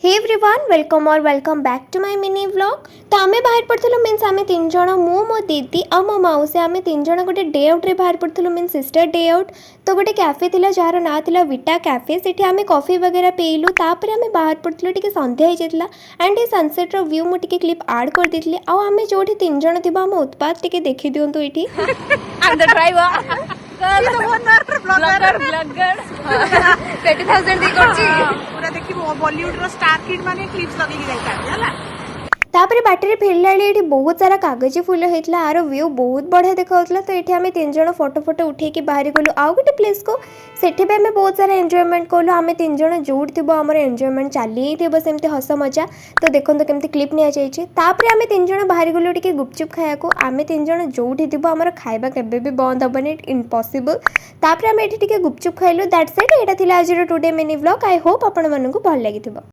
Hey everyone welcome back to my mini vlog. तो आम बाहर पड़ू मीन्स आम तीन जन मो दीदी और मो मौसी आम तीन जन गोटे डे आउट रे बाहर पड़ू मीन सिस्टर डे आउट। तो गोटे कैफे थिला जार ना थिला विटा कैफे। सेठी आम कॉफी वगैरह पीलु तापर आम बाहर पड़ू टे संध्या हो जाता एंड ये सनसेट व्यू मुझे क्लिप आड कर देती आम जो तीन जन थी आम उत्पाद टे देखी दिंतु ये बॉलीवुड रो स्टार किड माने क्लिप्स लगे जाइता तापर बाटर फेरला ये बहुत सारा कागज फुल होता आर व्यू बहुत बढ़िया देखा। तो ये आम तीन जन फोटो फोटो उठे बाहरी गलु आउ गोटे प्लेस को सेठी भी आम बहुत सारा एंजॉयमेंट कलु। आम तीन जन जोड़ थी आम एंजॉयमेंट चली सेमती हस मजा। तो देखो केमती क्लिप नि जापर आम तीन जन बाहरी गलु टे गुपचुप खाया आम तीन जन जोड़ी थी आम खाଇବା केबे भी बंद हेनी इम्पॉसिबल। तापर आम ये गुपचुप खाइलु दैट्स इट। यहाँ आज today mini vlog. I hope आपण मानू भल लगी।